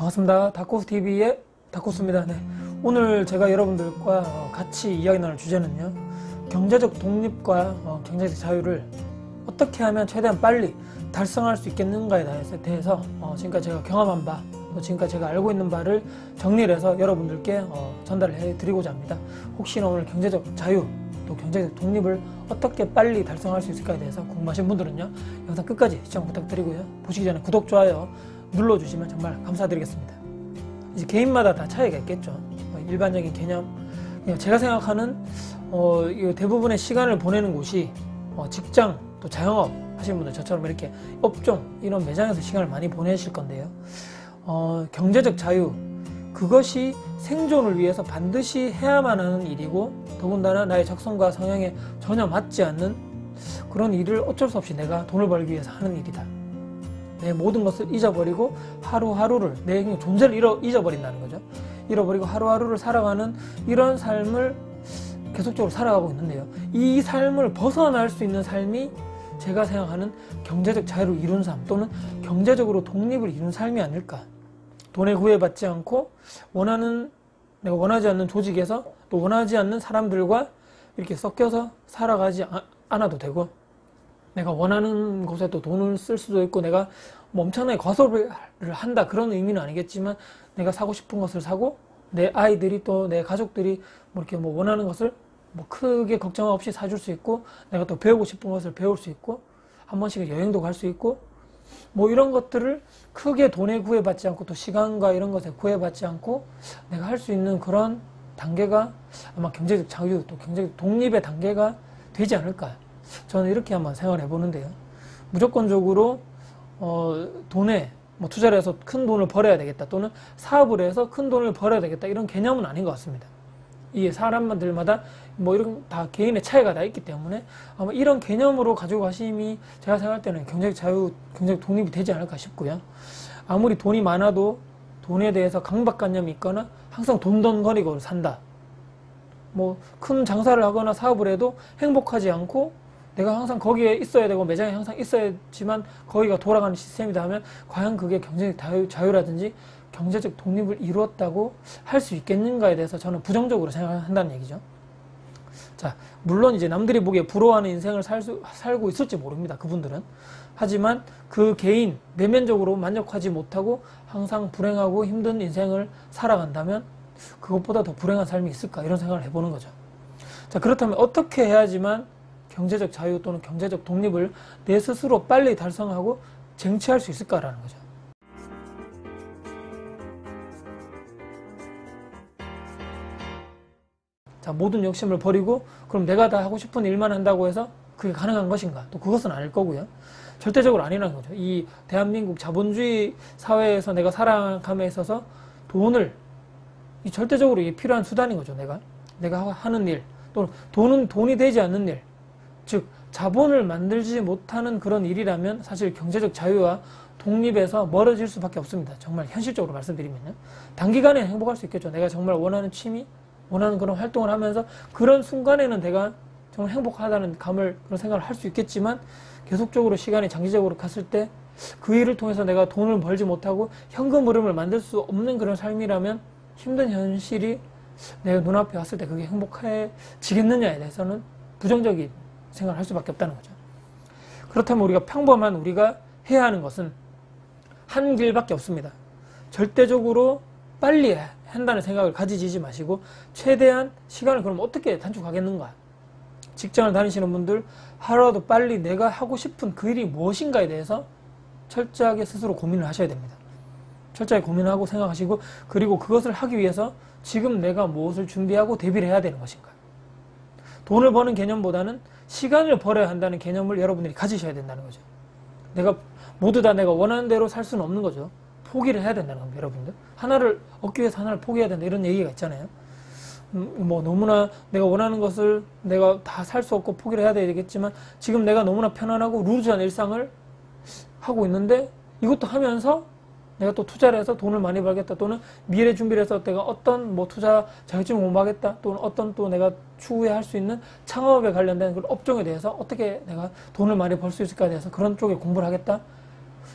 반갑습니다. 다코스TV의 다코스입니다. 네. 오늘 제가 여러분들과 같이 이야기 나눌 주제는요, 경제적 독립과 경제적 자유를 어떻게 하면 최대한 빨리 달성할 수 있겠는가에 대해서 지금까지 제가 경험한 바, 또 지금까지 제가 알고 있는 바를 정리를 해서 여러분들께 전달을 해드리고자 합니다. 혹시나 오늘 경제적 자유, 또 경제적 독립을 어떻게 빨리 달성할 수 있을까에 대해서 궁금하신 분들은요, 영상 끝까지 시청 부탁드리고요. 보시기 전에 구독, 좋아요 눌러주시면 정말 감사드리겠습니다. 이제 개인마다 다 차이가 있겠죠. 일반적인 개념, 제가 생각하는 대부분의 시간을 보내는 곳이 직장, 또 자영업 하시는 분들, 저처럼 이렇게 업종, 이런 매장에서 시간을 많이 보내실 건데요. 경제적 자유, 그것이 생존을 위해서 반드시 해야만 하는 일이고, 더군다나 나의 적성과 성향에 전혀 맞지 않는 그런 일을 어쩔 수 없이 내가 돈을 벌기 위해서 하는 일이다. 내 모든 것을 잊어버리고 하루하루를, 내 존재를 잊어버린다는 거죠. 잃어버리고 하루하루를 살아가는 이런 삶을 계속적으로 살아가고 있는데요, 이 삶을 벗어날 수 있는 삶이 제가 생각하는 경제적 자유를 이룬 삶, 또는 경제적으로 독립을 이룬 삶이 아닐까. 돈에 구애받지 않고 내가 원하지 않는 조직에서, 또 원하지 않는 사람들과 이렇게 섞여서 살아가지 않아도 되고, 내가 원하는 곳에 또 돈을 쓸 수도 있고, 내가 엄청나게 과소비를 한다, 그런 의미는 아니겠지만, 내가 사고 싶은 것을 사고, 내 아이들이, 또 내 가족들이 이렇게 원하는 것을 크게 걱정 없이 사줄 수 있고, 내가 또 배우고 싶은 것을 배울 수 있고, 한 번씩은 여행도 갈 수 있고, 이런 것들을 크게 돈에 구애받지 않고, 또 시간과 이런 것에 구애받지 않고 내가 할 수 있는 그런 단계가 아마 경제적 자유, 또 경제적 독립의 단계가 되지 않을까. 저는 이렇게 한번 생각을 해보는데요, 무조건적으로 돈에 투자를 해서 큰 돈을 벌어야 되겠다, 또는 사업을 해서 큰 돈을 벌어야 되겠다, 이런 개념은 아닌 것 같습니다. 이게 사람들마다 이런 다 개인의 차이가 다 있기 때문에 아마 이런 개념으로 가지고 가심이 제가 생각할 때는 경제적 자유, 경제적 독립이 되지 않을까 싶고요. 아무리 돈이 많아도 돈에 대해서 강박관념이 있거나 항상 돈돈거리고 산다, 큰 장사를 하거나 사업을 해도 행복하지 않고 내가 항상 거기에 있어야 되고 매장에 항상 있어야지만 거기가 돌아가는 시스템이다 하면, 과연 그게 경제적 자유라든지 경제적 독립을 이루었다고 할 수 있겠는가에 대해서 저는 부정적으로 생각한다는 얘기죠. 자, 물론 이제 남들이 보기에 부러워하는 인생을 살고 있을지 모릅니다, 그분들은. 하지만 그 개인 내면적으로 만족하지 못하고 항상 불행하고 힘든 인생을 살아간다면 그것보다 더 불행한 삶이 있을까, 이런 생각을 해보는 거죠. 자, 그렇다면 어떻게 해야지만 경제적 자유 또는 경제적 독립을 내 스스로 빨리 달성하고 쟁취할 수 있을까라는 거죠. 자, 모든 욕심을 버리고 그럼 내가 다 하고 싶은 일만 한다고 해서 그게 가능한 것인가? 또 그것은 아닐 거고요. 절대적으로 아니라는 거죠. 이 대한민국 자본주의 사회에서 내가 살아감에 있어서 돈을, 이 절대적으로 이게 필요한 수단인 거죠. 내가 하는 일, 또는 돈이 되지 않는 일, 즉 자본을 만들지 못하는 그런 일이라면 사실 경제적 자유와 독립에서 멀어질 수밖에 없습니다. 정말 현실적으로 말씀드리면요, 단기간에 행복할 수 있겠죠. 내가 정말 원하는 취미, 원하는 그런 활동을 하면서 그런 순간에는 내가 정말 행복하다는 그런 생각을 할 수 있겠지만, 계속적으로 시간이 장기적으로 갔을 때 그 일을 통해서 내가 돈을 벌지 못하고 현금 흐름을 만들 수 없는 그런 삶이라면, 힘든 현실이 내가 눈앞에 왔을 때 그게 행복해지겠느냐에 대해서는 부정적인 생각을 할 수밖에 없다는 거죠. 그렇다면 우리가 해야 하는 것은 한 길밖에 없습니다. 절대적으로 빨리 한다는 생각을 가지지 마시고, 최대한 시간을 그럼 어떻게 단축하겠는가. 직장을 다니시는 분들, 하루라도 빨리 내가 하고 싶은 그 일이 무엇인가에 대해서 철저하게 스스로 고민을 하셔야 됩니다. 철저하게 고민하고 생각하시고, 그리고 그것을 하기 위해서 지금 내가 무엇을 준비하고 대비를 해야 되는 것인가. 돈을 버는 개념보다는 시간을 벌어야 한다는 개념을 여러분들이 가지셔야 된다는 거죠. 모두 다 내가 원하는 대로 살 수는 없는 거죠. 포기를 해야 된다는 겁니다, 여러분들. 하나를 얻기 위해서 하나를 포기해야 된다, 이런 얘기가 있잖아요. 너무나 내가 원하는 것을 내가 다 살 수 없고 포기를 해야 되겠지만, 지금 내가 너무나 편안하고 루즈한 일상을 하고 있는데, 이것도 하면서 내가 또 투자를 해서 돈을 많이 벌겠다, 또는 미래 준비를 해서 내가 어떤 투자 자격증을 공부하겠다, 또는 어떤 또 내가 추후에 할 수 있는 창업에 관련된 그런 업종에 대해서 어떻게 내가 돈을 많이 벌 수 있을까에 대해서 그런 쪽에 공부를 하겠다.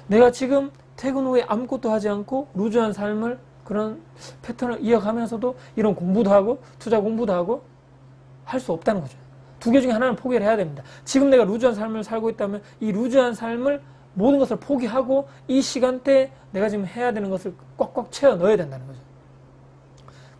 내가 지금 퇴근 후에 아무것도 하지 않고 루즈한 삶을 그런 패턴을 이어가면서도 이런 공부도 하고 투자 공부도 하고 할 수 없다는 거죠. 두 개 중에 하나는 포기를 해야 됩니다. 지금 내가 루즈한 삶을 살고 있다면 이 루즈한 삶을 모든 것을 포기하고 이 시간대에 내가 지금 해야 되는 것을 꽉꽉 채워 넣어야 된다는 거죠.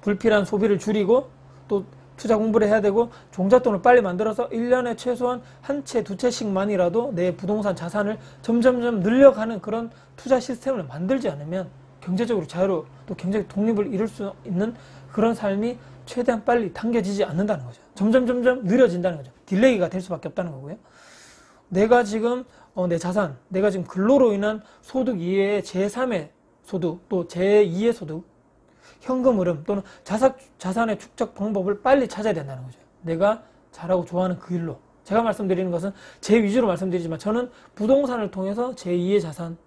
불필요한 소비를 줄이고 또 투자 공부를 해야 되고 종잣돈을 빨리 만들어서 1년에 최소한 한 채, 두 채씩만이라도 내 부동산 자산을 점점점 늘려가는 그런 투자 시스템을 만들지 않으면 경제적으로 자유로 또 경제적 독립을 이룰 수 있는 그런 삶이 최대한 빨리 당겨지지 않는다는 거죠. 점점 느려진다는 거죠. 딜레이가 될 수밖에 없다는 거고요. 내가 지금 내 자산, 내가 지금 근로로 인한 소득 이외에 제3의 소득, 또 제2의 소득, 현금 흐름 또는 자산의 축적 방법을 빨리 찾아야 된다는 거죠. 내가 잘하고 좋아하는 그 일로. 제가 말씀드리는 것은 제 위주로 말씀드리지만 저는 부동산을 통해서 제2의 자산,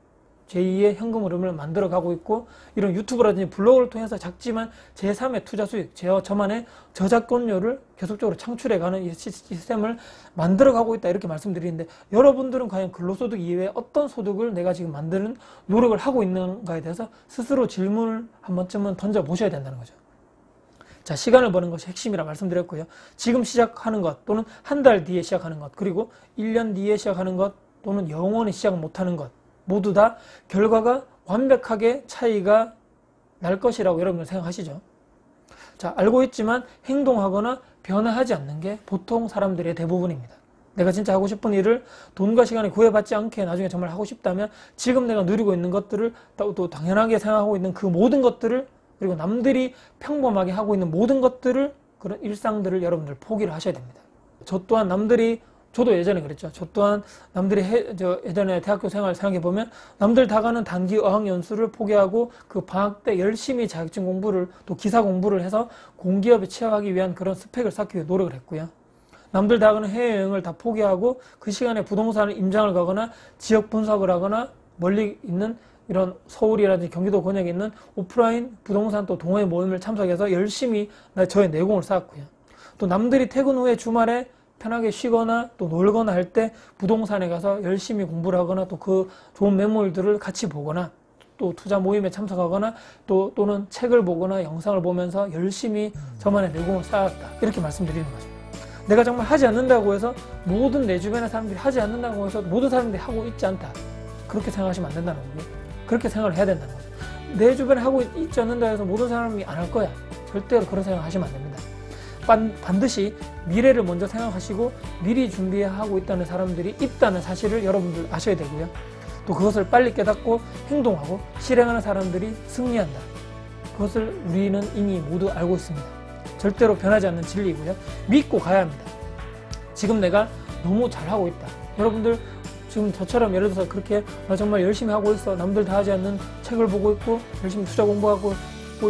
제2의 현금 흐름을 만들어 가고 있고 이런 유튜브라든지 블로그를 통해서 작지만 제3의 투자 수익, 저만의 저작권료를 계속적으로 창출해가는 이 시스템을 만들어 가고 있다 이렇게 말씀드리는데 여러분들은 과연 근로소득 이외에 어떤 소득을 내가 지금 만드는 노력을 하고 있는가에 대해서 스스로 질문을 한 번쯤은 던져보셔야 된다는 거죠. 자, 시간을 버는 것이 핵심이라 말씀드렸고요. 지금 시작하는 것 또는 한 달 뒤에 시작하는 것 그리고 1년 뒤에 시작하는 것 또는 영원히 시작 못하는 것 모두 다 결과가 완벽하게 차이가 날 것이라고 여러분들 생각하시죠? 자, 알고 있지만 행동하거나 변화하지 않는 게 보통 사람들의 대부분입니다. 내가 진짜 하고 싶은 일을 돈과 시간에 구애받지 않게 나중에 정말 하고 싶다면 지금 내가 누리고 있는 것들을 또 당연하게 생각하고 있는 그 모든 것들을 그리고 남들이 평범하게 하고 있는 모든 것들을 그런 일상들을 여러분들 포기를 하셔야 됩니다. 저 또한 저도 예전에 그랬죠. 저 또한 남들이 예전에 대학교 생활 생각해보면 남들 다 가는 단기 어학연수를 포기하고 그 방학 때 열심히 자격증 공부를 또 기사 공부를 해서 공기업에 취업하기 위한 그런 스펙을 쌓기 위해 노력을 했고요. 남들 다 가는 해외여행을 다 포기하고 그 시간에 부동산을 임장을 가거나 지역 분석을 하거나 멀리 있는 이런 서울이라든지 경기도 권역에 있는 오프라인 부동산 또 동호회 모임을 참석해서 열심히 저의 내공을 쌓았고요. 또 남들이 퇴근 후에 주말에 편하게 쉬거나 또 놀거나 할 때 부동산에 가서 열심히 공부를 하거나 또 그 좋은 매물들을 같이 보거나 또 투자 모임에 참석하거나 또는 책을 보거나 영상을 보면서 열심히 저만의 내공을 쌓았다. 이렇게 말씀드리는 거죠. 내가 정말 하지 않는다고 해서 모든 내 주변의 사람들이 하지 않는다고 해서 모든 사람들이 하고 있지 않다. 그렇게 생각하시면 안 된다는 거고요. 그렇게 생각을 해야 된다는 거죠. 내 주변에 하고 있지 않는다 해서 모든 사람이 안 할 거야. 절대로 그런 생각 하시면 안 됩니다. 반드시 미래를 먼저 생각하시고 미리 준비하고 있다는 사람들이 있다는 사실을 여러분들 아셔야 되고요. 또 그것을 빨리 깨닫고 행동하고 실행하는 사람들이 승리한다. 그것을 우리는 이미 모두 알고 있습니다. 절대로 변하지 않는 진리이고요. 믿고 가야 합니다. 지금 내가 너무 잘하고 있다. 여러분들 지금 저처럼 예를 들어서 그렇게 나 정말 열심히 하고 있어. 남들 다 하지 않는 책을 보고 있고 열심히 투자 공부하고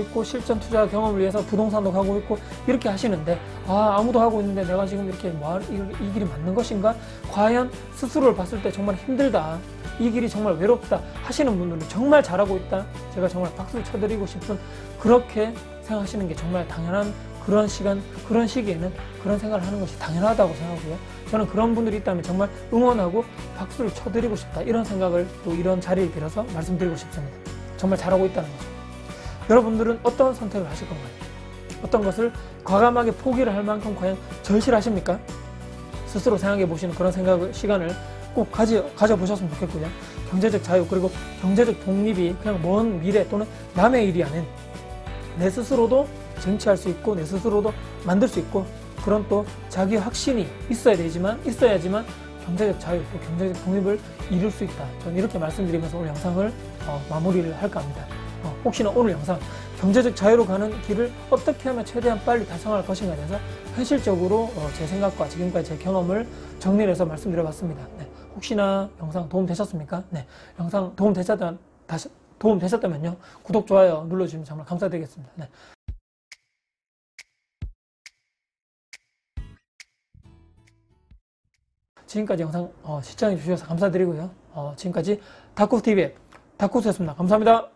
있고 실전 투자 경험을 위해서 부동산도 가고 있고 이렇게 하시는데 아무도 하고 있는데 내가 지금 이렇게 이 길이 맞는 것인가? 과연 스스로를 봤을 때 정말 힘들다. 이 길이 정말 외롭다 하시는 분들은 정말 잘하고 있다. 제가 정말 박수를 쳐드리고 싶은 그렇게 생각하시는 게 정말 당연한 그런 시간, 그런 시기에는 그런 생각을 하는 것이 당연하다고 생각하고요. 저는 그런 분들이 있다면 정말 응원하고 박수를 쳐드리고 싶다. 이런 생각을 또 이런 자리를 빌어서 말씀드리고 싶습니다. 정말 잘하고 있다는 거죠. 여러분들은 어떤 선택을 하실 건가요? 어떤 것을 과감하게 포기를 할 만큼 과연 절실하십니까? 스스로 생각해 보시는 그런 시간을 꼭 가져보셨으면 좋겠고요. 경제적 자유 그리고 경제적 독립이 그냥 먼 미래 또는 남의 일이 아닌 내 스스로도 쟁취할 수 있고 내 스스로도 만들 수 있고 그런 또 자기 확신이 있어야지만 경제적 자유 또 경제적 독립을 이룰 수 있다. 저는 이렇게 말씀드리면서 오늘 영상을 마무리를 할까 합니다. 혹시나 오늘 영상 경제적 자유로 가는 길을 어떻게 하면 최대한 빨리 달성할 것인가에 대해서 현실적으로 제 생각과 지금까지 제 경험을 정리를 해서 말씀드려봤습니다. 네, 혹시나 영상 도움되셨습니까? 네, 영상 도움되셨다면요 구독, 좋아요 눌러주시면 정말 감사드리겠습니다. 네. 지금까지 영상 시청해 주셔서 감사드리고요. 지금까지 다쿠TV의 다쿠스였습니다. 감사합니다.